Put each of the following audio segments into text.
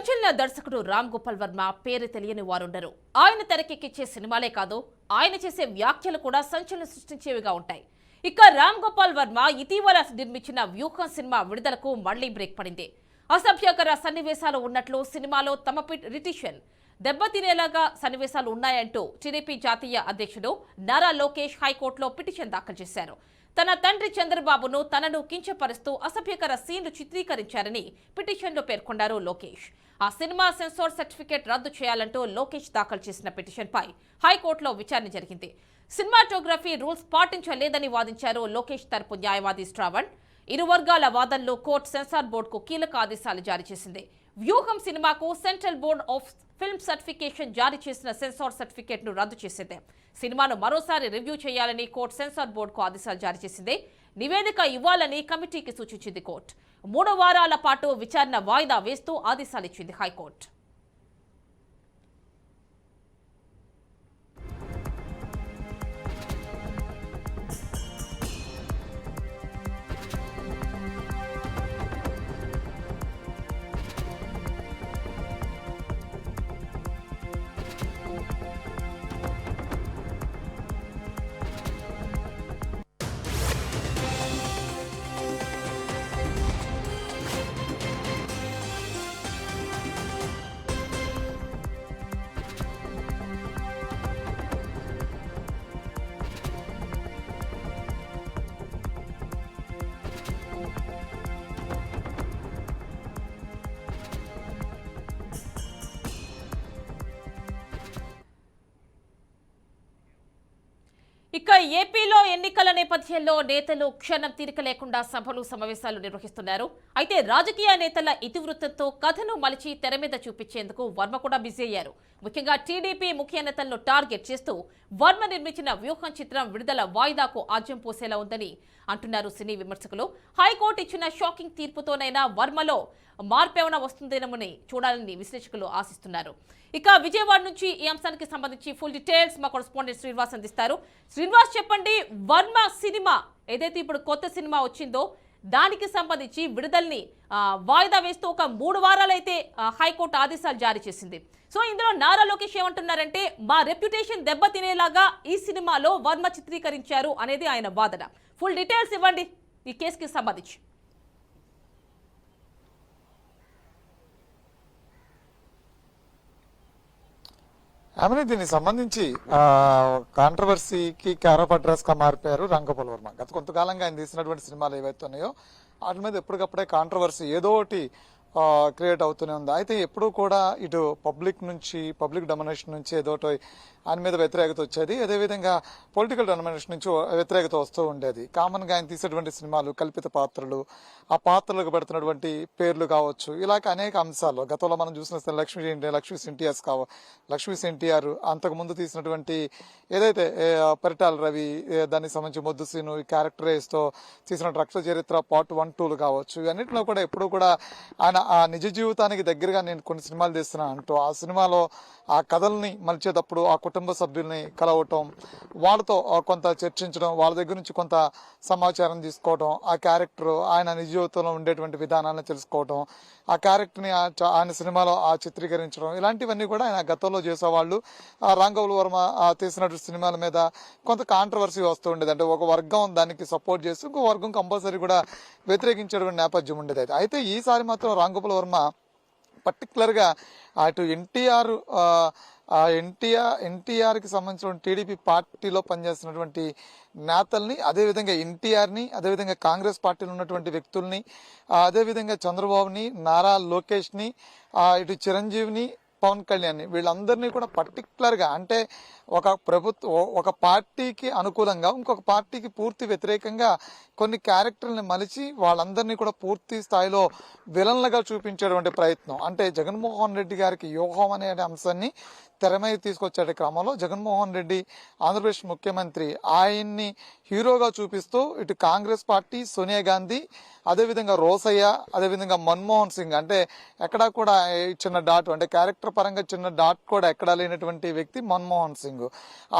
సంచలన దర్శకుడు రామ్ గోపాల్ వర్మ పేరు తెలియని వారుండరు. ఆయన తెరకెక్కించే సినిమాలే కాదు, ఆయన చేసే వ్యాఖ్యలు కూడా సంచలనం సృష్టించేవిగా ఉంటాయి. ఇక రామ్ గోపాల్ వర్మ ఇటీవల నిర్మించిన వ్యూహం సినిమా విడుదలకు మళ్లీ బ్రేక్ పడింది. అసభ్యకర సన్నివేశాలు ఉన్నట్లు సినిమాలో తమ రిటిషన్ దెబ్బతినేలాగా సన్నివేశాలు ఉన్నాయంటూ టీడీపీ జాతీయ అధ్యక్షుడు నారా లోకేష్ హైకోర్టులో పిటిషన్ దాఖలు చేశారు. తన తండ్రి చంద్రబాబును తనను కించపరుస్తూ అసభ్యకర సీన్లు చిత్రీకరించారని పిటిషన్లో పేర్కొన్నారు లోకేష్. ఆ సినిమా సెన్సార్ సర్టిఫికేట్ రద్దు చేయాలంటూ లోకేష్ దాఖలు చేసిన పిటిషన్పై హైకోర్టులో విచారణ జరిగింది. సినిమాటోగ్రఫీ రూల్స్ పాటించలేదని వాదించారు లోకేష్ తరపు న్యాయవాది శ్రావణ్. ఇరు వర్గాల వాదనలో కోర్టు సెన్సార్ బోర్డుకు కీలక ఆదేశాలు జారీ చేసింది. వ్యూహం సినిమాకు central board of film certification జారీ చేసిన సెన్సార్ సర్టిఫికేట్ ను రద్దు చేసింది. సినిమాను మరోసారి రివ్యూ చేయాలని కోర్టు సెన్సార్ బోర్డుకు ఆదేశాలు జారీ చేసింది. నివేదిక ఇవ్వాలని కమిటీకి సూచించింది కోర్టు. 3 వారాల పాటు విచారణ వాయిదా వేస్తూ ఆదేశాలిచ్చింది హైకోర్టు. ఇక ఏపీలో ఎన్నికల నేపథ్యంలో నేతలు క్షణం తీరిక లేకుండా సభలు సమావేశాలు నిర్వహిస్తున్నారు. అయితే రాజకీయ నేతల ఇతివృత్తంతో కథను మలిచి తెర మీద చూపించేందుకు వర్మ కూడా బిజీ అయ్యారు. ముఖ్యంగా టీడీపీ ముఖ్య నేతలను టార్గెట్ చేస్తూ వర్మ నిర్మించిన వ్యూహం చిత్రం విడుదల వాయిదాకు ఆజ్యం పోసేలా ఉందని అంటున్నారు సినీ విమర్శకులు. హైకోర్టు ఇచ్చిన షాకింగ్ తీర్పుతోనైనా వర్మలో మార్పేమైనా వస్తుందేమని చూడాలని విశ్లేషకులు ఆశిస్తున్నారు. ఇక విజయవాడ నుంచి ఈ అంశానికి సంబంధించి ఫుల్ డీటెయిల్స్ మా కరెస్పాండెంట్ శ్రీనివాస్ అందిస్తారు. శ్రీనివాస్, చెప్పండి, వర్మ సినిమా ఏదైతే ఇప్పుడు కొత్త సినిమా వచ్చిందో దానికి సంబంధించి విడుదలని వాయిదా వేస్తూ ఒక 3 వారాలు అయితే హైకోర్టు ఆదేశాలు జారీ చేసింది. సో ఇందులో నారా లోకేష్ ఏమంటున్నారంటే, మా రెప్యుటేషన్ దెబ్బతినేలాగా ఈ సినిమాలో వర్మ చిత్రీకరించారు అనేది ఆయన వాదన. ఫుల్ డీటెయిల్స్ ఇవ్వండి ఈ కేసుకి సంబంధించి. ఆమె దీనికి సంబంధించి కాంట్రవర్సీకి క్యారప్ అడ్రస్ గా మారిపోయారు రామ్ గోపాల్ వర్మ. గత కొంతకాలంగా ఆయన తీసినటువంటి సినిమాలు ఏవైతే ఉన్నాయో వాటి మీద ఎప్పటికప్పుడే కాంట్రవర్సీ ఏదో ఒకటి క్రియేట్ అవుతూనే ఉంది. అయితే ఎప్పుడూ కూడా ఇటు పబ్లిక్ డొమినేషన్ నుంచి ఏదో ఆయన మీద వ్యతిరేకత వచ్చేది, అదేవిధంగా పొలిటికల్ డొమినేషన్ నుంచి వ్యతిరేకత వస్తూ ఉండేది. కామన్ గా ఆయన తీసేటువంటి సినిమాలు కల్పిత పాత్రలు, ఆ పాత్రలకు పెడుతున్నటువంటి పేర్లు కావచ్చు, ఇలాగ అనేక అంశాలు గతంలో మనం చూసిన లక్ష్మీ ఎన్టీఆర్ అంతకు ముందు తీసినటువంటి ఏదైతే పరిటాల రవి, దానికి సంబంధించి మొద్దుసీను క్యారెక్టరైజ్ తో తీసిన రక్త చరిత్ర పార్ట్ 1, 2 కావచ్చు, ఇవన్నింటిలో కూడా ఎప్పుడూ కూడా ఆయన ఆ నిజ జీవితానికి దగ్గరగా నేను కొన్ని సినిమాలు తీస్తున్నాను అంటూ ఆ సినిమాలో ఆ కథల్ని మలిచేటప్పుడు ఆ కుటుంబ సభ్యుల్ని కలవటం, వాళ్ళతో కొంత చర్చించడం, వాళ్ళ దగ్గర నుంచి కొంత సమాచారం తీసుకోవడం, ఆ క్యారెక్టర్ ఆయన నిజ జీవితంలో ఉండేటువంటి విధానాలను తెలుసుకోవడం, ఆ క్యారెక్టర్ని ఆయన సినిమాలో చిత్రీకరించడం, ఇలాంటివన్నీ కూడా ఆయన గతంలో చేసేవాళ్ళు. రామ్ గోపాల్ వర్మ తీసినటువంటి సినిమాల మీద కొంత కాంట్రవర్సీ వస్తూ ఉండేది. అంటే ఒక వర్గం దానికి సపోర్ట్ చేసి ఇంకో వర్గం కంపల్సరీ కూడా వ్యతిరేకించేటువంటి నేపథ్యం ఉండేది. అయితే ఈసారి మాత్రం రామ్ గోపాల్ వర్మ పర్టికులర్ గా అటు ఎన్టీఆర్కి సంబంధించిన టీడీపీ పార్టీలో పనిచేస్తున్నటువంటి నేతల్ని, అదేవిధంగా ఎన్టీఆర్ని, అదేవిధంగా కాంగ్రెస్ పార్టీలో ఉన్నటువంటి వ్యక్తుల్ని, అదేవిధంగా చంద్రబాబుని, నారా లోకేష్ని, ఇటు చిరంజీవిని, పవన్ కళ్యాణ్, వీళ్ళందరినీ కూడా పర్టికులర్ గా అంటే ఒక పార్టీకి అనుకూలంగా ఇంకొక పార్టీకి పూర్తి వ్యతిరేకంగా కొన్ని క్యారెక్టర్ని మలిచి వాళ్ళందరినీ కూడా పూర్తి స్థాయిలో విలన్లుగా చూపించేటువంటి ప్రయత్నం. అంటే జగన్మోహన్ రెడ్డి గారికి వ్యూహం అనే అంశాన్ని తెర మీద తీసుకొచ్చే క్రమంలో జగన్మోహన్ రెడ్డి ఆంధ్రప్రదేశ్ ముఖ్యమంత్రి ఆయన్ని హీరోగా చూపిస్తూ ఇటు కాంగ్రెస్ పార్టీ, సోనియా గాంధీ, అదేవిధంగా రోసయ్య, అదేవిధంగా మన్మోహన్ సింగ్, అంటే ఎక్కడా కూడా చిన్న డాట్ అంటే క్యారెక్టర్ క్యారెక్టర్ పరంగా చిన్న డాట్ కూడా ఎక్కడా లేనటువంటి వ్యక్తి మన్మోహన్ సింగ్.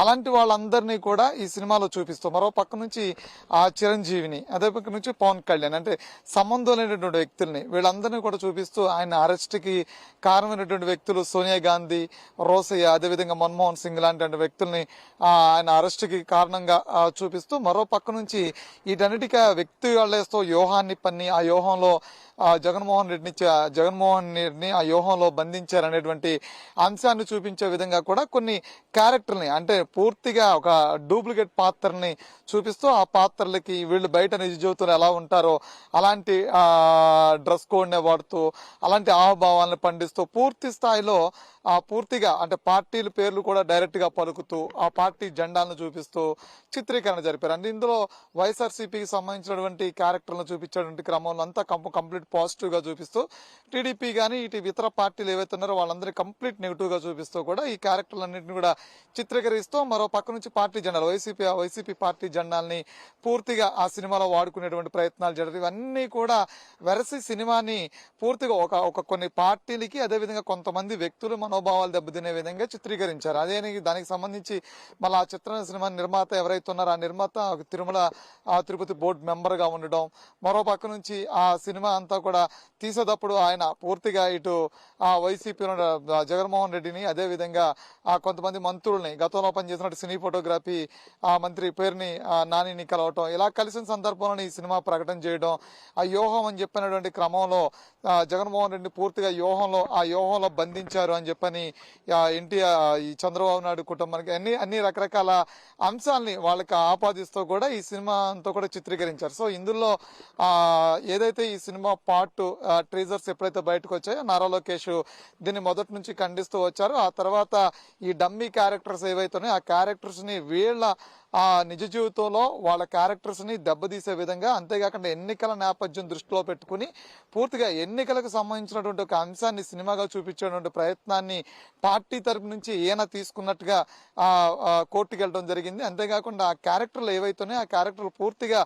అలాంటి వాళ్ళందరినీ కూడా ఈ సినిమాలో చూపిస్తూ మరో పక్క నుంచి ఆ చిరంజీవిని, అదే పక్క నుంచి పవన్ కళ్యాణ్, అంటే సంబంధం లేనటువంటి వ్యక్తుల్ని వీళ్ళందరినీ కూడా చూపిస్తూ ఆయన అరెస్ట్కి కారణమైనటువంటి వ్యక్తులు సోనియా గాంధీ, రోసయ్య, అదేవిధంగా మన్మోహన్ సింగ్ లాంటి వ్యక్తుల్ని ఆయన అరెస్ట్కి కారణంగా చూపిస్తూ మరో పక్క నుంచి వీటన్నిటికీ వ్యక్తి వాళ్ళేస్తూ వ్యూహాన్ని పన్ని ఆ వ్యూహంలో జగన్మోహన్ రెడ్డిని ఆ వ్యూహంలో బంధించారనేటువంటి అంశాన్ని చూపించే విధంగా కూడా కొన్ని క్యారెక్టర్ని, అంటే పూర్తిగా ఒక డూప్లికేట్ పాత్రని చూపిస్తూ ఆ పాత్రలకి వీళ్ళు బయట నిజ జీవితంలో ఎలా ఉంటారో అలాంటి డ్రెస్ కోడ్నే వాడుతూ అలాంటి హావభావాలను పండిస్తూ పూర్తి స్థాయిలో పూర్తిగా అంటే పార్టీల పేర్లు కూడా డైరెక్ట్ గా పలుకుతూ ఆ పార్టీ జెండాలను చూపిస్తూ చిత్రీకరణ జరిపారు. అంటే ఇందులో వైఎస్ఆర్సీపీకి సంబంధించినటువంటి క్యారెక్టర్లను చూపించేటువంటి క్రమంలో అంతా కంప్లీట్ పాజిటివ్ గా చూపిస్తూ టీడీపీ కానీ ఇటు ఇతర పార్టీలు ఏవైతే ఉన్నారో వాళ్ళందరినీ కంప్లీట్ నెగిటివ్ గా చూపిస్తూ కూడా ఈ క్యారెక్టర్లన్నింటినీ కూడా చిత్రీకరిస్తూ మరో పక్క నుంచి పార్టీ జెండాలు వైసీపీ పార్టీ జెండాల్ని పూర్తిగా ఆ సినిమాలో వాడుకునేటువంటి ప్రయత్నాలు జరిగాయి. ఇవన్నీ కూడా వెరసి సినిమాని పూర్తిగా ఒక కొన్ని పార్టీలకి అదేవిధంగా కొంతమంది వ్యక్తులు మనోభావాలు దెబ్బతినే విధంగా చిత్రీకరించారు. అదే దానికి సంబంధించి మళ్ళీ ఆ సినిమా నిర్మాత ఎవరైతే ఉన్నారో ఆ నిర్మాత తిరుమల తిరుపతి బోర్డు మెంబర్ గా ఉండడం, మరో పక్క నుంచి ఆ సినిమా అంతా కూడా తీసేటప్పుడు ఆయన పూర్తిగా ఇటు వైసీపీ జగన్మోహన్ రెడ్డిని అదేవిధంగా కొంతమంది మంత్రుల్ని గతంలో పనిచేసినట్టు సినీ ఫోటోగ్రఫీ మంత్రి పేరుని నానిని కలవటం, ఇలా కలిసిన సందర్భంలో ఈ సినిమా ప్రకటన చేయడం, ఆ వ్యూహం అని చెప్పినటువంటి క్రమంలో జగన్మోహన్ రెడ్డిని పూర్తిగా ఆ వ్యూహంలో బంధించారు అని చెప్పని ఈ చంద్రబాబు నాయుడు కుటుంబానికి అన్ని రకరకాల అంశాలని వాళ్ళకి ఆపాదిస్తూ కూడా ఈ సినిమా అంతా కూడా చిత్రీకరించారు. సో ఇందులో ఏదైతే ఈ సినిమా పార్ట్ ట్రీజర్స్ ఎప్పుడైతే బయటకు వచ్చాయో నారా లోకేష్ దీన్ని మొదటి నుంచి ఖండిస్తూ వచ్చారు. ఆ తర్వాత ఈ డమ్మీ క్యారెక్టర్స్ ఏవైతే ఉన్నాయో ఆ క్యారెక్టర్స్ ని వీళ్ళ నిజ జీవితంలో వాళ్ళ క్యారెక్టర్స్ ని దెబ్బతీసే విధంగా, అంతేకాకుండా ఎన్నికల నేపథ్యం దృష్టిలో పెట్టుకుని పూర్తిగా ఎన్నికలకు సంబంధించినటువంటి ఒక అంశాన్ని సినిమాగా చూపించేటువంటి ప్రయత్నాన్ని పార్టీ తరపు నుంచి ఈయన తీసుకున్నట్టుగా కోర్టుకు వెళ్ళడం జరిగింది. అంతేకాకుండా ఆ క్యారెక్టర్లు ఏవైతున్నాయో ఆ క్యారెక్టర్లు పూర్తిగా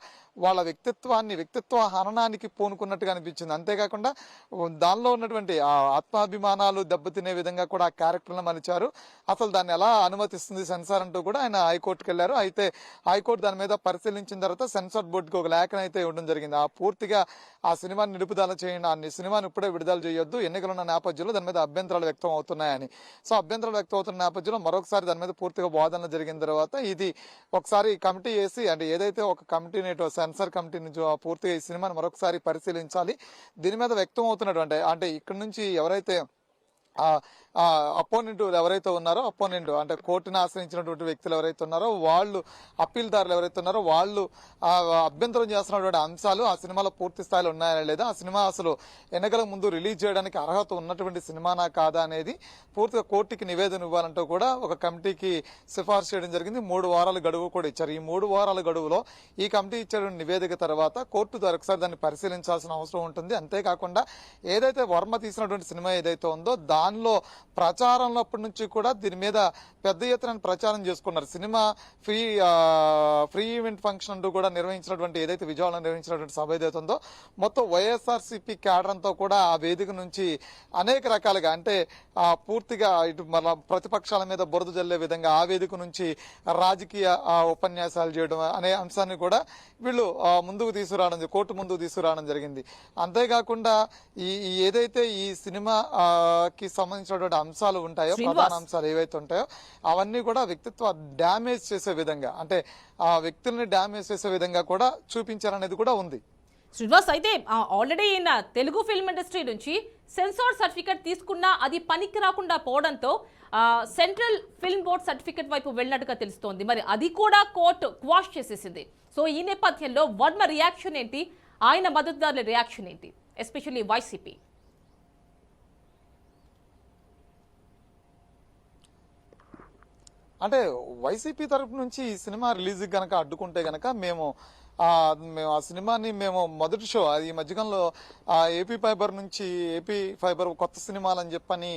వాళ్ళ వ్యక్తిత్వ హననానికి పూనుకున్నట్టుగా అనిపించింది. అంతేకాకుండా దానిలో ఉన్నటువంటి ఆత్మాభిమానాలు దెబ్బతినే విధంగా కూడా ఆ క్యారెక్టర్లను మలిచారు. అసలు దాన్ని ఎలా అనుమతిస్తుంది సెన్సార్ అంటూ కూడా ఆయన హైకోర్టుకు వెళ్లారు. అయితే హైకోర్టు దాని మీద పరిశీలించిన తర్వాత సెన్సార్ బోర్డుకి ఒక లేఖను అయితే ఇవ్వడం జరిగింది. పూర్తిగా ఆ సినిమాని నిలుపుదల చేయండి, ఆ సినిమాని ఇప్పుడే విడుదల చేయొద్దు, ఎన్నికలున్న నేపథ్యంలో దాని మీద అభ్యంతరాలు వ్యక్తం అవుతున్నాయని. సో అభ్యంతరాలు వ్యక్తం అవుతున్న నేపథ్యంలో మరొకసారి దాని మీద పూర్తిగా వాదనలు జరిగిన తర్వాత ఇది ఒకసారి కమిటీ వేసి, అంటే ఏదైతే ఒక కమిటీని సెన్సార్ కమిటీ నుంచి పూర్తిగా ఈ సినిమాని మరొకసారి పరిశీలించాలి. దీని మీద వ్యక్తం అవుతున్నటువంటి అంటే ఇక్కడ నుంచి ఎవరైతే అపోనెంట్ ఎవరైతే ఉన్నారో అంటే కోర్టుని ఆశ్రయించినటువంటి వ్యక్తులు ఎవరైతే ఉన్నారో వాళ్ళు, అప్పీల్దారులు ఎవరైతే ఉన్నారో వాళ్ళు అభ్యంతరం చేస్తున్నటువంటి అంశాలు ఆ సినిమాలో పూర్తి స్థాయిలో ఉన్నాయా లేదా, ఆ సినిమా అసలు ఎన్నికల ముందు రిలీజ్ చేయడానికి అర్హత ఉన్నటువంటి సినిమానా కాదా అనేది పూర్తిగా కోర్టుకి నివేదన ఇవ్వాలంటూ కూడా ఒక కమిటీకి సిఫార్సు చేయడం జరిగింది. 3 వారాల గడువు కూడా ఇచ్చారు. ఈ 3 వారాల గడువులో ఈ కమిటీ ఇచ్చిన నివేదిక తర్వాత కోర్టు ఒకసారి దాన్ని పరిశీలించాల్సిన అవసరం ఉంటుంది. అంతేకాకుండా ఏదైతే వర్మ తీసినటువంటి సినిమా ఏదైతే ఉందో దానిలో ప్రచారంలోప్పటి నుంచి కూడా దీని మీద పెద్ద ఎత్తున ప్రచారం చేసుకున్నారు. సినిమా ఫ్రీ ఈవెంట్ ఫంక్షన్ అంటూ కూడా నిర్వహించినటువంటి ఏదైతే విజయవాడలో నిర్వహించినటువంటి సభ ఏదైతే ఉందో మొత్తం వైఎస్ఆర్సీపీ క్యాడర్ అంతా కూడా ఆ వేదిక నుంచి అనేక రకాలుగా, అంటే పూర్తిగా ఇటు మన ప్రతిపక్షాల మీద బురద జల్లే విధంగా ఆ వేదిక నుంచి రాజకీయ ఉపన్యాసాలు చేయడం అనే అంశాన్ని కూడా వీళ్ళు కోర్టు ముందుకు తీసుకురావడం జరిగింది. అంతేకాకుండా ఏదైతే ఈ సినిమాకి సంబంధించినటువంటి అంశాలు ఉంటాయో, ప్రధాన అంశాలు ఏవైతే ఉంటాయో అవన్నీ కూడా వ్యక్తిత్వ డ్యామేజ్ చేసే విధంగా, అంటే ఆ వ్యక్తుల్ని డ్యామేజ్ చేసే విధంగా కూడా చూపించారనేది కూడా ఉంది. శ్రీనివాస్, అయితే ఆల్రెడీ తెలుగు ఫిల్మ్ ఇండస్ట్రీ నుంచి సెన్సార్ సర్టిఫికెట్ తీసుకున్నా అది పనికి రాకుండా పోవడంతో సెంట్రల్ ఫిల్మ్ బోర్డ్ సర్టిఫికెట్ వైపు వెళ్ళినట్టుగా తెలుస్తోంది. మరి అది కూడా కోర్టు క్వాష్ చేసేసింది. సో ఈ నేపథ్యంలో వర్మ రియాక్షన్ ఏంటి, ఆయన మద్దతుదారుల రియాక్షన్ ఏంటి, ఎస్పెషల్లీ వైసీపీ? అంటే వైసీపీ తరపు నుంచి ఈ సినిమా రిలీజ్ గనక అడ్డుకుంటే గనక మేము మేము ఆ సినిమాని మేము మొదటి షో అది ఈ మధ్యకాలంలో ఏపీ ఫైబర్ కొత్త సినిమాలు అని చెప్పని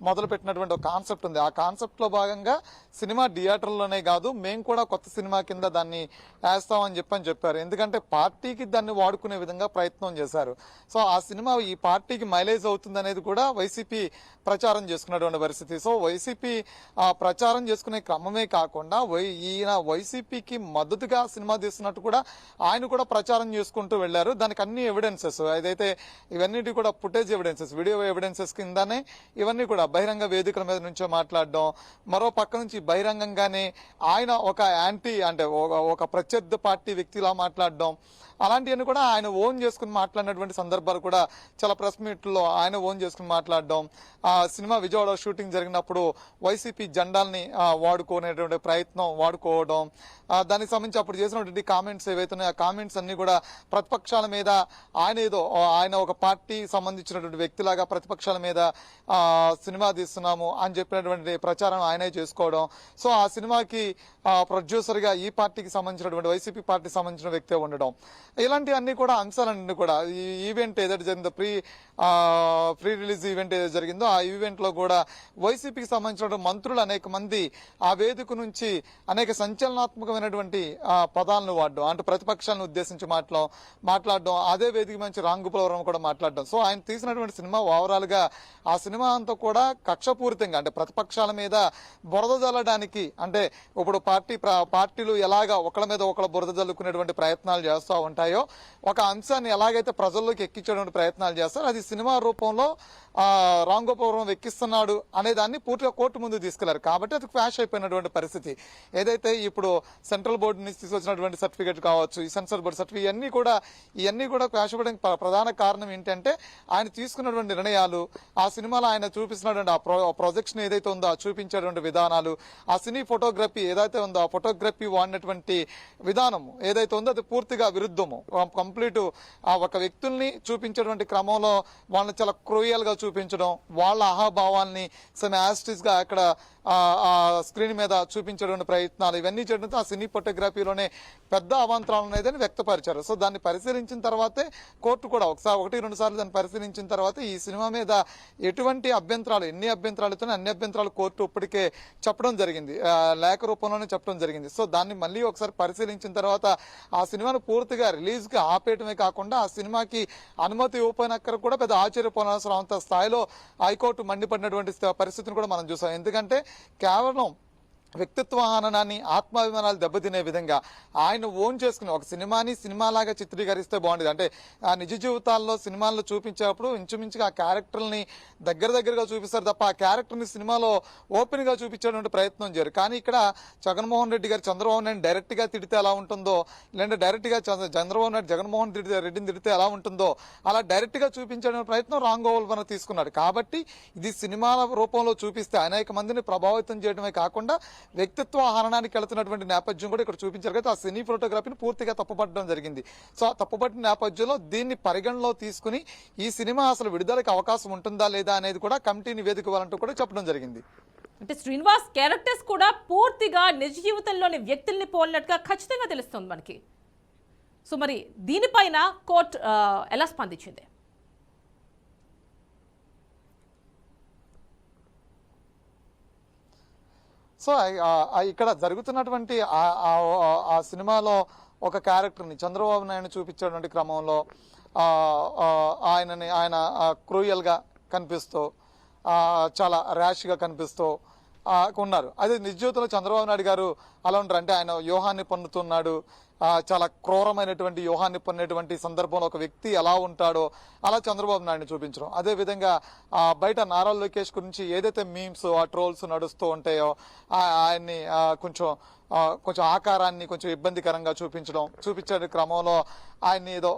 మొదలుపెట్టినటువంటి ఒక కాన్సెప్ట్ ఉంది. ఆ కాన్సెప్ట్లో భాగంగా సినిమా థియేటర్లోనే కాదు మేము కూడా కొత్త సినిమా కింద దాన్ని వేస్తామని చెప్పారు. ఎందుకంటే పార్టీకి దాన్ని వాడుకునే విధంగా ప్రయత్నం చేశారు. సో ఆ సినిమా ఈ పార్టీకి మైలేజ్ అవుతుంది అనేది కూడా వైసీపీ ప్రచారం చేసుకున్నటువంటి పరిస్థితి. సో వైసీపీ ప్రచారం చేసుకునే క్రమమే కాకుండా ఈయన వైసీపీకి మద్దతుగా సినిమా తీస్తున్నట్టు కూడా ఆయన కూడా ప్రచారం చేసుకుంటూ వెళ్లారు. దానికి అన్ని ఎవిడెన్సెస్ ఏదైతే ఇవన్నీ కూడా ఫుటేజ్ ఎవిడెన్సెస్, వీడియో ఎవిడెన్సెస్ కిందనే ఇవన్నీ కూడా బహిరంగ వేదికల మీద నుంచో మాట్లాడడం, మరో పక్క నుంచి బహిరంగంగానే ఆయన ఒక ఒక ప్రత్యర్థి పార్టీ వ్యక్తిలా మాట్లాడడం, అలాంటివన్నీ కూడా ఆయన ఓన్ చేసుకుని మాట్లాడినటువంటి సందర్భాలు కూడా చాలా ప్రెస్ మీట్లో ఆయన ఓన్ చేసుకుని మాట్లాడడం. సినిమా విజయవాడ షూటింగ్ జరిగినప్పుడు వైసీపీ జెండాల్ని వాడుకోనేటువంటి వాడుకోవడం, దానికి సంబంధించి అప్పుడు చేసినటువంటి కామెంట్స్ ఏవైతే ఉన్నాయో ఆ కామెంట్స్ అన్ని కూడా ప్రతిపక్షాల మీద ఆయన ఒక పార్టీ సంబంధించినటువంటి వ్యక్తిలాగా ప్రతిపక్షాల మీద సినిమా తీస్తున్నాము అని చెప్పినటువంటి ప్రచారం ఆయనే చేసుకోవడం. సో ఆ సినిమాకి ప్రొడ్యూసర్గా ఈ పార్టీకి సంబంధించినటువంటి వైసీపీ పార్టీకి సంబంధించిన వ్యక్తే ఉండడం, ఇలాంటివన్నీ కూడా అంశాలన్నీ కూడా ఈ ఈవెంట్ ఏదైతే జరిగిందో ప్రీ రిలీజ్ ఈవెంట్ ఏదైతే జరిగిందో ఆ ఈవెంట్ లో కూడా వైసీపీకి సంబంధించిన మంత్రులు అనేక మంది ఆ వేదిక నుంచి అనేక సంచలనాత్మకమైనటువంటి పదాలను వాడడం, అంటే ప్రతిపక్షాలను ఉద్దేశించి మాట్లాడడం, అదే వేదిక నుంచి రాంగోపాల్ కూడా మాట్లాడడం. సో ఆయన తీసినటువంటి సినిమా ఓవరాల్ గా ఆ సినిమా అంతా కూడా కక్షపూరితంగా, అంటే ప్రతిపక్షాల మీద బురద జల్లడానికి, అంటే ఇప్పుడు పార్టీలు ఎలాగా ఒకళ్ళ మీద ఒకళ్ళ బురద జల్లుకునేటువంటి ప్రయత్నాలు చేస్తూ ఉంటాయో ఒక అంశాన్ని ఎలాగైతే ప్రజల్లోకి ఎక్కించేటువంటి ప్రయత్నాలు చేస్తారో అది సినిమా రూపంలో రాంగోపాల్ ఎక్కిస్తున్నాడు అనే దాన్ని పూర్తిగా కోర్టు ముందు తీసుకెళ్లారు. కాబట్టి అది క్వాష్ అయిపోయినటువంటి పరిస్థితి. ఏదైతే ఇప్పుడు సెంట్రల్ బోర్డు నుంచి తీసుకొచ్చినటువంటి సర్టిఫికేట్ కావచ్చు, ఈ సెన్సార్ బోర్డు సర్టిఫికేట్ ఇవన్నీ కూడా క్వాష్ అవ్వడానికి ప్రధాన కారణం ఏంటంటే ఆయన తీసుకున్నటువంటి నిర్ణయాలు, ఆ సినిమాలో ఆయన చూపిస్తున్నటువంటి ఆ ప్రొజెక్షన్ ఏదైతే ఉందో ఆ చూపించేటువంటి విధానాలు, ఆ సినీ ఫోటోగ్రఫీ ఏదైతే ఉందో ఆ ఫోటోగ్రఫీ వాడినటువంటి విధానం ఏదైతే ఉందో అది పూర్తిగా విరుద్ధము. కంప్లీట్ ఒక వ్యక్తుల్ని చూపించేటువంటి క్రమంలో వాళ్ళని చాలా క్రూయల్ గా చూపించడం, వాళ్ళ అహాభావాల్ని యాస్టిస్ గా అక్కడ స్క్రీన్ మీద చూపించడం ప్రయత్నాలు ఇవన్నీ చేయడంతో ఆ సినీ ఫోటోగ్రఫీలోనే పెద్ద అవాంతరాలు అనేది వ్యక్తపరిచారు. సో దాన్ని పరిశీలించిన తర్వాతే కోర్టు కూడా ఒకటి రెండు సార్లు దాన్ని పరిశీలించిన తర్వాత ఈ సినిమా మీద ఎటువంటి అభ్యంతరాలు, ఎన్ని అభ్యంతరాలతో అన్ని అభ్యంతరాలు కోర్టు ఇప్పటికే చెప్పడం జరిగింది, లేఖ రూపంలోనే చెప్పడం జరిగింది. సో దాన్ని మళ్ళీ ఒకసారి పరిశీలించిన తర్వాత ఆ సినిమాను పూర్తిగా రిలీజ్ గా ఆపేయటమే కాకుండా ఆ సినిమాకి అనుమతి ఇవ్వకపోయినక్కడ కూడా పెద్ద ఆశ్చర్యపోనవసరం అంత స్థాయిలో హైకోర్టు మండిపడినటువంటి పరిస్థితిని కూడా మనం చూసాం. ఎందుకంటే కేవలం వ్యక్తిత్వ హననాన్ని, ఆత్మాభిమానాలు దెబ్బతినే విధంగా ఆయన ఓన్ చేసుకుని ఒక సినిమాలాగా చిత్రీకరిస్తే బాగుండేది. అంటే ఆ నిజ జీవితాల్లో సినిమాల్లో చూపించేటప్పుడు ఇంచుమించుగా ఆ క్యారెక్టర్ని దగ్గరగా చూపిస్తారు తప్ప ఆ క్యారెక్టర్ని సినిమాలో ఓపెన్ గా చూపించేటువంటి ప్రయత్నం చేయరు. కానీ ఇక్కడ జగన్మోహన్ రెడ్డిని డైరెక్ట్ గా తిడితే ఎలా ఉంటుందో, లేదంటే డైరెక్ట్ గా జగన్మోహన్ రెడ్డిని తిడితే ఎలా ఉంటుందో అలా డైరెక్ట్ గా చూపించే ప్రయత్నం రాంగోపాల్ తీసుకున్నాడు. కాబట్టి ఇది సినిమాల రూపంలో చూపిస్తే అనేక మందిని ప్రభావితం చేయడమే కాకుండా వ్యక్తిత్వ హననానికి వెళుతున్నటువంటి నేపథ్యం కూడా ఇక్కడ చూపించారు. కదా ఆ సినీ ఫోటోగ్రఫీని పూర్తిగా తప్పుపట్టడం జరిగింది. సో ఆ తప్పుపట్టిన నేపథ్యంలో దీన్ని పరిగణలో తీసుకుని ఈ సినిమా అసలు విడుదలకు అవకాశం ఉంటుందా లేదా అనేది కూడా కమిటీ నివేదిక ఇవ్వాలంటూ కూడా చెప్పడం జరిగింది. అంటే శ్రీనివాస్ క్యారెక్టర్స్ కూడా పూర్తిగా నిజ జీవితంలోని వ్యక్తుల్ని పోలినట్టుగా ఖచ్చితంగా తెలుస్తుంది మనకి. సో మరి దీనిపైన కోర్టు ఎలా స్పందించింది? సో ఇక్కడ జరుగుతున్నటువంటి ఆ సినిమాలో ఒక క్యారెక్టర్ని చంద్రబాబు నాయుడు చూపించేటువంటి క్రమంలో ఆయన క్రూయల్ గా కనిపిస్తూ చాలా ర్యాష్ గా కనిపిస్తూ ఉన్నారు. అదే నిజ జీవితంలో చంద్రబాబు నాయుడు గారు అలా ఉంటారు. అంటే ఆయన వ్యూహాన్ని పన్నుతున్నాడు, చాలా క్రూరమైనటువంటి వ్యూహాన్ని పన్నేటువంటి సందర్భంలో ఒక వ్యక్తి ఎలా ఉంటాడో అలా చంద్రబాబు నాయుడిని చూపించడం. అదేవిధంగా బయట నారా లోకేష్ గురించి ఏదైతే మీమ్స్ ఆ ట్రోల్స్ నడుస్తూ ఉంటాయో ఆయన్ని కొంచెం ఆకారాన్ని కొంచెం ఇబ్బందికరంగా చూపించే క్రమంలో ఆయన్ని ఏదో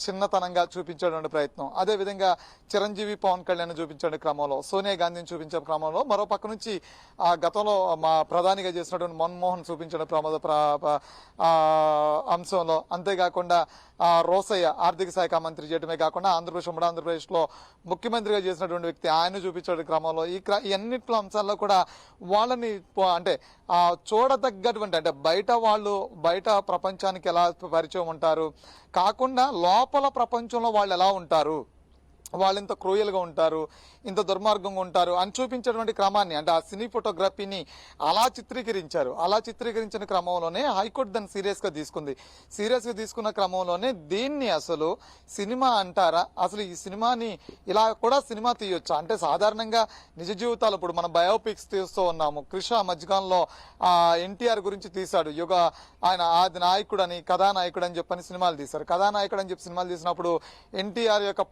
చిన్నతనంగా చూపించేటువంటి ప్రయత్నం. అదేవిధంగా చిరంజీవి పవన్ కళ్యాణ్ చూపించే క్రమంలో, సోనియా గాంధీని చూపించే క్రమంలో, మరో పక్క నుంచి గతంలో మా ప్రధానిగా చేసినటువంటి మన్మోహన్ చూపించడం అంశంలో, అంతేకాకుండా రోసయ్య ఆర్థిక శాఖ మంత్రి చేయడమే కాకుండా ఆంధ్రప్రదేశ్ లో ముఖ్యమంత్రిగా చేసినటువంటి వ్యక్తి ఆయన చూపించే క్రమంలో ఈ అన్నిట్లో అంశాల్లో కూడా వాళ్ళని అంటే చెప్పదగ్గటువంటి అంటే బయట ప్రపంచానికి ఎలా పరిచయం ఉంటారు కాకుండా లోపల ప్రపంచంలో వాళ్ళు ఎలా ఉంటారు, వాళ్ళు ఇంత క్రూయల్గా ఉంటారు, ఇంత దుర్మార్గంగా ఉంటారు అని చూపించేటువంటి క్రమాన్ని అంటే ఆ సినీ ఫోటోగ్రఫీని అలా చిత్రీకరించారు. అలా చిత్రీకరించిన క్రమంలోనే హైకోర్టు దాన్ని సీరియస్గా తీసుకుంది. సీరియస్గా తీసుకున్న క్రమంలోనే దీన్ని అసలు సినిమా అంటారా, అసలు ఈ సినిమాని ఇలా కూడా సినిమా తీయొచ్చా అంటే సాధారణంగా నిజ జీవితాలు ఇప్పుడు మనం బయోపిక్స్ తీస్తూ ఉన్నాము. కృష్ణ మధ్యకాలంలో ఎన్టీఆర్ గురించి తీశాడు, ఆయన ఆది నాయకుడు అని కథానాయకుడు అని చెప్పని సినిమాలు తీశారు. కథానాయకుడు అని చెప్పి సినిమాలు తీసినప్పుడు ఎన్టీఆర్ యొక్క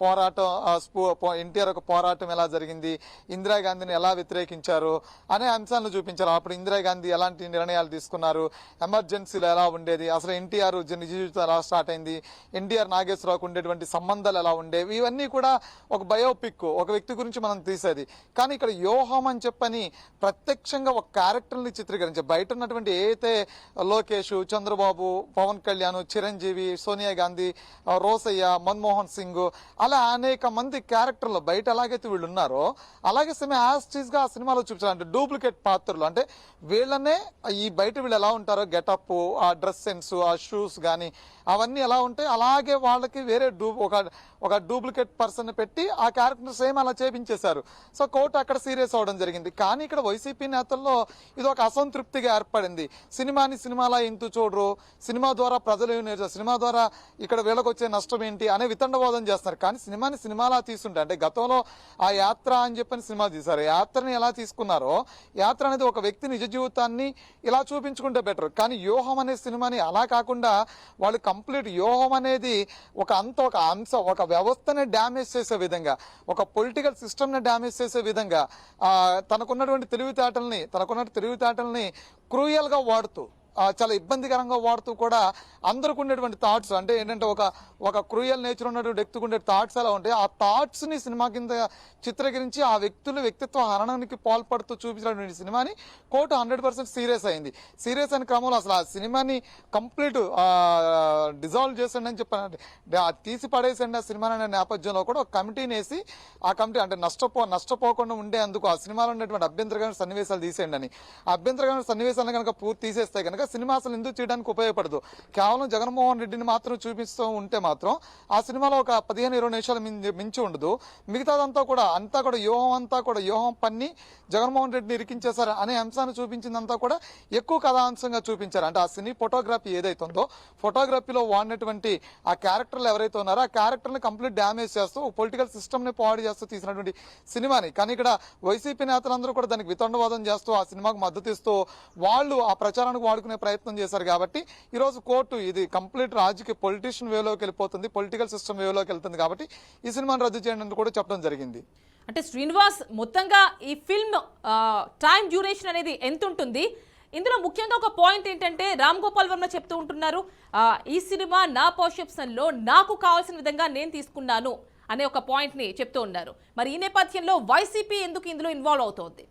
పోరాటం ఎలా జరిగింది, ఇందిరాగాంధీని ఎలా వ్యతిరేకించారు అనే అంశాలను చూపించారు. అప్పుడు ఇందిరాగాంధీ ఎలాంటి నిర్ణయాలు తీసుకున్నారు, ఎమర్జెన్సీలు ఎలా ఉండేది, అసలు ఎన్టీఆర్ నిజ జీవితం ఎలా స్టార్ట్ అయింది, ఎన్టీఆర్ నాగేశ్వరరావుకు ఉండేటువంటి సంబంధాలు ఎలా ఉండేవి, ఇవన్నీ కూడా ఒక బయోపిక్, ఒక వ్యక్తి గురించి మనం తీసేది. కానీ ఇక్కడ యోహం అని చెప్పని ప్రత్యక్షంగా ఒక క్యారెక్టర్ని చిత్రీకరించారు. బయట ఉన్నటువంటి ఏదైతే లోకేష్, చంద్రబాబు, పవన్ కళ్యాణ్, చిరంజీవి, సోనియా గాంధీ, రోసయ్య, మన్మోహన్ సింగ్ అలా అనేక మంది క్యారెక్టర్లు బయట ఎలాగైతే వీళ్ళు ఉన్నారో అలాగే యాస్టీస్ గా ఆ సినిమాలో చూపించారు. అంటే డూప్లికేట్ పాత్రలు అంటే వీళ్ళనే ఈ బయట వీళ్ళు ఎలా ఉంటారో గెటప్, ఆ డ్రెస్ సెన్స్, ఆ షూస్ కానీ అవన్నీ ఎలా ఉంటాయి అలాగే వాళ్ళకి వేరే ఒక డూప్లికేట్ పర్సన్ పెట్టి ఆ క్యారెక్టర్ సేమ్ అలా చేపించేశారు. సో కోర్టు అక్కడ సీరియస్ అవడం జరిగింది. కానీ ఇక్కడ వైసీపీ నేతల్లో ఇది ఒక అసంతృప్తిగా ఏర్పడింది. సినిమాలా ఇంతు చూడరు, సినిమా ద్వారా ప్రజలు సినిమా ద్వారా ఇక్కడ వీళ్ళకి వచ్చే నష్టం ఏంటి అనే వితండవాదం చేస్తున్నారు. కానీ సినిమాని సినిమాలా తీసుంటే అంటే గతంలో ఆ యాత్ర అని చెప్పని సినిమా తీశారు. యాత్రని ఎలా తీసుకున్నారో యాత్ర అనేది ఒక వ్యక్తి నిజ జీవితాన్ని ఇలా చూపించుకుంటే బెటర్. కానీ యోహం అనే సినిమాని అలా కాకుండా వాళ్ళు కంప్లీట్ యోహం అనేది ఒక అంశం, ఒక వ్యవస్థని డ్యామేజ్ చేసే విధంగా, ఒక పొలిటికల్ సిస్టమ్ని డ్యామేజ్ చేసే విధంగా తనకున్నటువంటి తెలివితేటల్ని క్రూయల్గా వాడుతూ చాలా ఇబ్బందికరంగా వాడుతూ కూడా అందరికి ఉండేటువంటి థాట్స్ అంటే ఏంటంటే ఒక క్రూయల్ నేచర్ ఉన్నటువంటి వ్యక్తికి ఉండే థాట్స్ ఎలా ఉంటాయి ఆ థాట్స్ ని సినిమా కింద చిత్రీకరించి ఆ వ్యక్తిత్వ హరణానికి పాల్పడుతూ చూపించినటువంటి సినిమాని కోర్టు 100% సీరియస్ అయింది. సీరియస్ అయిన క్రమంలో అసలు ఆ సినిమాని కంప్లీట్ డిజాల్వ్ చేసండి అని చెప్పాను, తీసి పడేసండి ఆ సినిమా అనే నేపథ్యంలో కూడా ఒక కమిటీని వేసి ఆ కమిటీ అంటే నష్టపోకుండా ఉండేందుకు ఆ సినిమాలో ఉన్నటువంటి అభ్యంతరకరమైన సన్నివేశాలు తీసేయండి అని. అభ్యంతరకరమైన సన్నివేశాలను కనుక పూర్తి తీసేస్తే కనుక సినిమా అసలు ఎందుకు చేయడానికి ఉపయోగపడదు. కేవలం జగన్మోహన్ రెడ్డిని మాత్రం చూపిస్తూ ఉంటే మాత్రం ఆ సినిమాలో ఒక 15-20 నిమిషాలు మించి ఉండదు. మిగతాదంతా కూడా యోహం పన్ని జగన్మోహన్ రెడ్డిని ఇరికించేశారు అనే అంశాన్ని చూపించిందంతా కూడా ఎక్కువ కథాంశంగా చూపించారు. అంటే ఆ సినీ ఫోటోగ్రఫీ ఏదైతే ఉందో ఫోటోగ్రఫీలో వాడినటువంటి ఆ క్యారెక్టర్లు ఎవరైతే ఉన్నారో ఆ క్యారెక్టర్ని కంప్లీట్ డ్యామేజ్ చేస్తూ పొలిటికల్ సిస్టమ్ ని పాడు చేస్తూ తీసినటువంటి సినిమాని. కానీ ఇక్కడ వైసీపీ నేతలందరూ కూడా దానికి వితండవాదం చేస్తూ ఆ సినిమాకు మద్దతు ఇస్తూ వాళ్ళు ఆ ప్రచారానికి వాడుకునే ప్రయత్నం చేశారు. కాబట్టి ఈ రోజు కోర్టు ఇది కంప్లీట్ రాజకీయ పొలిటీషియన్ వేలోకి వెళ్ళిపోతుంది, పొలిటికల్ సిస్టమ్ వేలోకి వెళ్తుంది కాబట్టి ఈ సినిమాను రద్దు చేయండి అని కూడా చెప్పడం జరిగింది. అంటే శ్రీనివాస్ మొత్తంగా ఈ ఫిల్మ్ టైం డ్యూరేషన్ అనేది ఎంత ఉంటుంది? ఇందులో ముఖ్యంగా ఒక పాయింట్ ఏంటంటే రామ్ గోపాల్ వర్మ చెప్తూ ఉంటున్నారు ఈ సినిమా నా పర్సెప్షన్లో నాకు కావాల్సిన విధంగా నేను తీసుకున్నాను అనే ఒక పాయింట్ని చెప్తూ ఉన్నారు. మరి ఈ నేపథ్యంలో వైసీపీ ఎందుకు ఇందులో ఇన్వాల్వ్ అవుతోంది?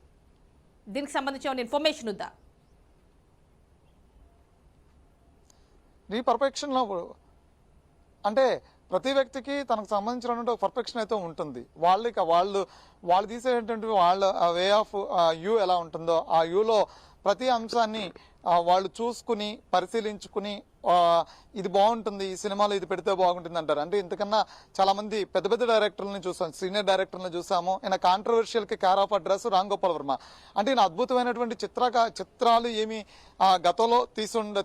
దీనికి సంబంధించిన ఇన్ఫర్మేషన్ ఉందా? ఈ పర్ఫెక్షన్లో అంటే ప్రతి వ్యక్తికి తనకు సంబంధించినటువంటి ఒక పర్ఫెక్షన్ అయితే ఉంటుంది. వాళ్ళు తీసేటువంటి వాళ్ళ వే ఆఫ్ వ్యూ ఎలా ఉంటుందో ఆ వ్యూలో ప్రతి అంశాన్ని వాళ్ళు చూసుకుని పరిశీలించుకుని ఇది బాగుంటుంది, ఈ సినిమాలో ఇది పెడితే బాగుంటుంది అంటారు. అంటే ఇంతకన్నా చాలా మంది పెద్ద పెద్ద డైరెక్టర్లను చూసాం, సీనియర్ డైరెక్టర్లను చూసాము. ఈయన కాంట్రవర్షియల్ కి care of address Ram Gopal Varma. అంటే ఈయన అద్భుతమైనటువంటి చిత్రాలు ఏమి గతంలో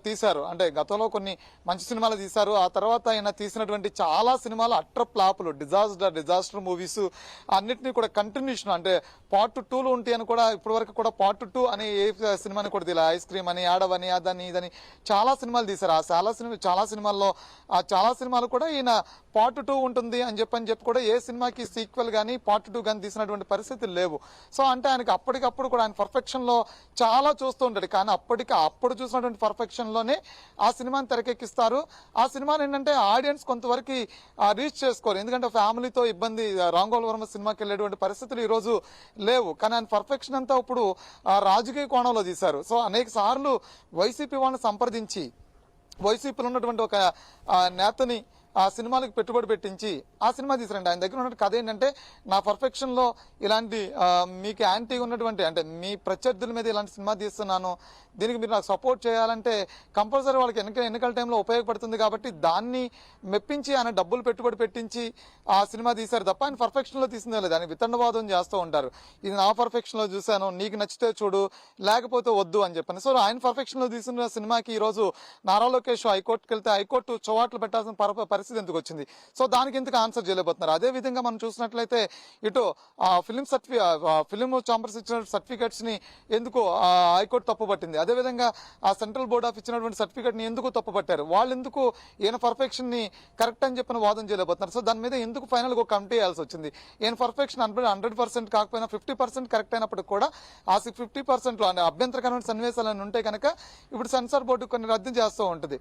తీశారు. అంటే గతంలో కొన్ని మంచి సినిమాలు తీశారు. ఆ తర్వాత ఆయన తీసినటువంటి చాలా సినిమాలు అట్టర్ ఫ్లాపులు, డిజాస్టర్ మూవీస్ అన్నిటినీ కూడా కంటిన్యూషన్ అంటే పార్ట్ 2 ఉంటాయి అని కూడా ఇప్పటి వరకు కూడా పార్ట్ 2 అనే ఏ సినిమాని కూడా తీయాలి. ఐస్ క్రీమ్ అని, ఆడవని, అదని ఇదని చాలా సినిమాలు తీశారు. చాలా సినిమాలు కూడా ఈయన పార్ట్ 2 ఉంటుంది అని చెప్పి కూడా ఏ సినిమాకి సీక్వెల్ కానీ పార్ట్ 2 కానీ తీసినటువంటి పరిస్థితులు లేవు. సో అంటే ఆయనకి అప్పటికప్పుడు కూడా ఆయన పర్ఫెక్షన్ లో చాలా చూస్తూ ఉంటాడు. కానీ అప్పుడు చూసినటువంటి పర్ఫెక్షన్ లోనే ఆ సినిమాని తెరకెక్కిస్తారు. ఆ సినిమాని ఏంటంటే ఆడియన్స్ కొంతవరకు రీచ్ చేసుకోరు. ఎందుకంటే ఫ్యామిలీతో ఇబ్బంది, రామ్ గోపాల్ వర్మ సినిమాకి వెళ్ళేటువంటి పరిస్థితులు ఈ రోజు లేవు. కానీ ఆయన పర్ఫెక్షన్ అంతా ఇప్పుడు రాజకీయ కోణంలో తీశారు. సో అనేక సార్లు వైసీపీ వాళ్ళని సంప్రదించి వైసీపీలో ఉన్నటువంటి ఒక నేతని ఆ సినిమాలకు పెట్టుబడి పెట్టించి ఆ సినిమా తీసారండి. ఆయన దగ్గర ఉన్న కథ ఏంటంటే, నా పర్ఫెక్షన్ లో ఇలాంటి మీకు యాంటీగా ఉన్నటువంటి అంటే మీ ప్రత్యర్థుల మీద ఇలాంటి సినిమా తీస్తున్నాను, దీనికి మీరు నాకు సపోర్ట్ చేయాలంటే కంపల్సరీ వాళ్ళకి ఎన్నికల టైంలో ఉపయోగపడుతుంది కాబట్టి దాన్ని మెప్పించి ఆయన డబ్బులు పెట్టుబడి పెట్టించి ఆ సినిమా తీశారు తప్ప ఆయన పర్ఫెక్షన్ లో తీసిందే లేదు. ఆయన వితండవాదం చేస్తూ ఉంటారు, ఇది నా పర్ఫెక్షన్ లో చూశాను, నీకు నచ్చితే చూడు లేకపోతే వద్దు అని చెప్పని. సో ఆయన పర్ఫెక్షన్ లో తీసిన సినిమాకి ఈ రోజు నారా లోకేష్ హైకోర్టుకి వెళ్తే హైకోర్టు చవాట్లు పెట్టాల్సిన పరిస్థితి ఎందుకు వచ్చింది? సో దానికి ఎందుకు ఆన్సర్ చేయలేకపోతున్నారు? అదే విధంగా మనం చూసినట్లయితే ఇటు ఫిలిం ఛాంబర్స్ ఇచ్చిన సర్టిఫికెట్స్ ని ఎందుకు హైకోర్టు తప్పుపట్టింది, అదేవిధంగా ఆ సెంట్రల్ బోర్డ్ ఆఫ్ ఇచ్చినటువంటి సర్టిఫికెట్ ని ఎందుకు తప్పుపట్టారు, వాళ్ళు ఎందుకు ఈయన పర్ఫెక్షన్ ని కరెక్ట్ అని చెప్పిన వాదన చేయలేకపోతున్నారు? సో దాని మీద ఎందుకు ఫైనల్ గా కమిటీ వేయాల్సి వచ్చింది? ఈయన పర్ఫెక్షన్ 100% కాకపోయినా 50% కరెక్ట్ అయినప్పటికి కూడా ఆ 50% లో అభ్యంతరకరమైన సన్నివేశాలను ఉంటే కనుక ఇప్పుడు సెన్సార్ బోర్డు కొన్ని రద్దు చేస్తుంటుంది.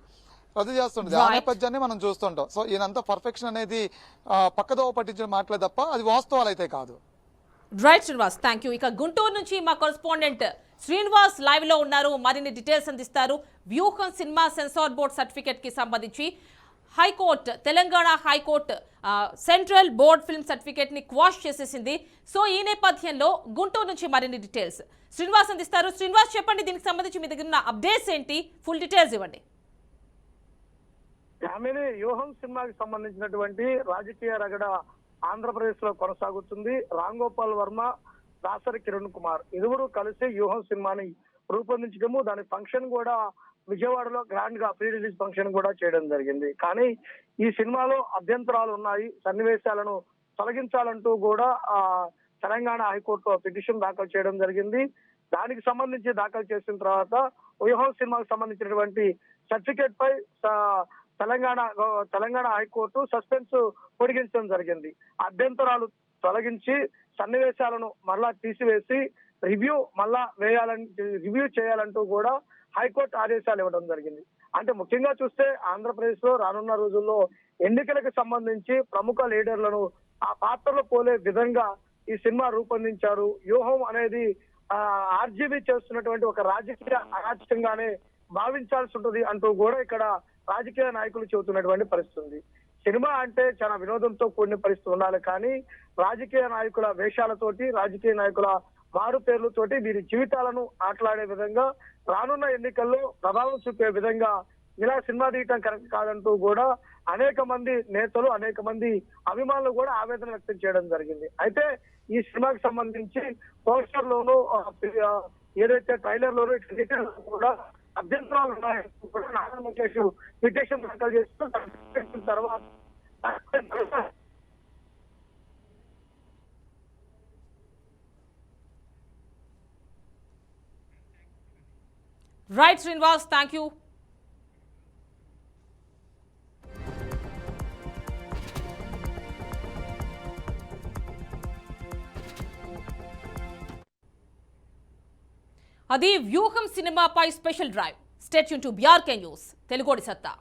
ఆ నేపథ్యాన్ని మనం చూస్తుంటాం. సో ఈయనంతా పర్ఫెక్షన్ అనేది పక్కదోవ పట్టించిన మాటలే తప్ప అది వాస్తవాలు అయితే కాదు. Right Srinivas, thank you. ఇక గుంటూరు నుంచి మా కరెస్పాండెంట్ శ్రీనివాస్ లైవ్ లో ఉన్నారు, మరిన్ని డీటెయిల్స్ అందిస్తారు. వ్యూహం సినిమా సెన్సార్ బోర్డ్ సర్టిఫికెట్ కి సంబంధించి high court, Telangana high court central board film certificate ని క్వాష్ చేసేసింది. సో ఈ నేపథ్యంలో గుంటూరు నుంచి మరిన్ని డీటెయిల్స్ శ్రీనివాస్ అందిస్తారు. శ్రీనివాస్, చెప్పండి, దీనికి సంబంధించి మీ దగ్గర ఉన్న అప్డేట్స్ ఏంటి? ఫుల్ డీటెయిల్స్ ఇవ్వండి. వ్యూహం సినిమాకి సంబంధించినటువంటి రాజకీయ రగడ ఆంధ్రప్రదేశ్ లో కొనసాగుతుంది. రామ్ గోపాల్ వర్మ, దాసరి కిరణ్ కుమార్ ఇరువురు కలిసి వ్యూహం సినిమాని రూపొందించడము, దాని ఫంక్షన్ కూడా విజయవాడలో గ్రాండ్ గా ప్రీ రిలీజ్ ఫంక్షన్ కూడా చేయడం జరిగింది. కానీ ఈ సినిమాలో అభ్యంతరాలు ఉన్నాయి, సన్నివేశాలను తొలగించాలంటూ కూడా తెలంగాణ హైకోర్టులో పిటిషన్ దాఖలు చేయడం జరిగింది. దానికి సంబంధించి దాఖలు చేసిన తర్వాత వ్యూహం సినిమాకి సంబంధించినటువంటి సర్టిఫికేట్ పై తెలంగాణ హైకోర్టు సస్పెన్స్ పొడిగించడం జరిగింది. అభ్యంతరాలు తొలగించి సన్నివేశాలను మళ్ళా తీసివేసి రివ్యూ చేయాలంటూ కూడా హైకోర్టు ఆదేశాలు ఇవ్వడం జరిగింది. అంటే ముఖ్యంగా చూస్తే ఆంధ్రప్రదేశ్ లో రానున్న రోజుల్లో ఎన్నికలకు సంబంధించి ప్రముఖ లీడర్లను ఆ పాత్రలో పోలే విధంగా ఈ సినిమా రూపొందించారు. వ్యూహం అనేది ఆర్జీబీ చేస్తున్నటువంటి ఒక రాజకీయ అరాచకంగానే భావించాల్సి ఉంటుంది అంటూ కూడా ఇక్కడ రాజకీయ నాయకులు చెబుతున్నటువంటి పరిస్థితి ఉంది. సినిమా అంటే చాలా వినోదంతో కూడిన పరిస్థితి ఉండాలి, కానీ రాజకీయ నాయకుల వేషాలతోటి, రాజకీయ నాయకుల మారు పేర్లతోటి వీరి జీవితాలను ఆటలాడే విధంగా, రానున్న ఎన్నికల్లో ప్రభావం చూపే విధంగా ఇలా సినిమా తీయటం కరెక్ట్ కాదంటూ కూడా అనేక మంది నేతలు, అనేక మంది అభిమానులు కూడా ఆవేదన వ్యక్తం చేయడం జరిగింది. అయితే ఈ సినిమాకి సంబంధించి పోస్టర్ లోను, ఏదైతే ట్రైలర్ లోను కూడా అభ్యంతరాలు ఉన్నాయంటూ కూడా నారా లోకేష్ పిటిషన్ దాఖలు చేస్తూ తర్వాత రైట్ శ్రీనివాస్, థ్యాంక్ యూ. అది వ్యూహం సినిమాపై special drive. Stay tune to BRK news తెలుగోడి సత్తా.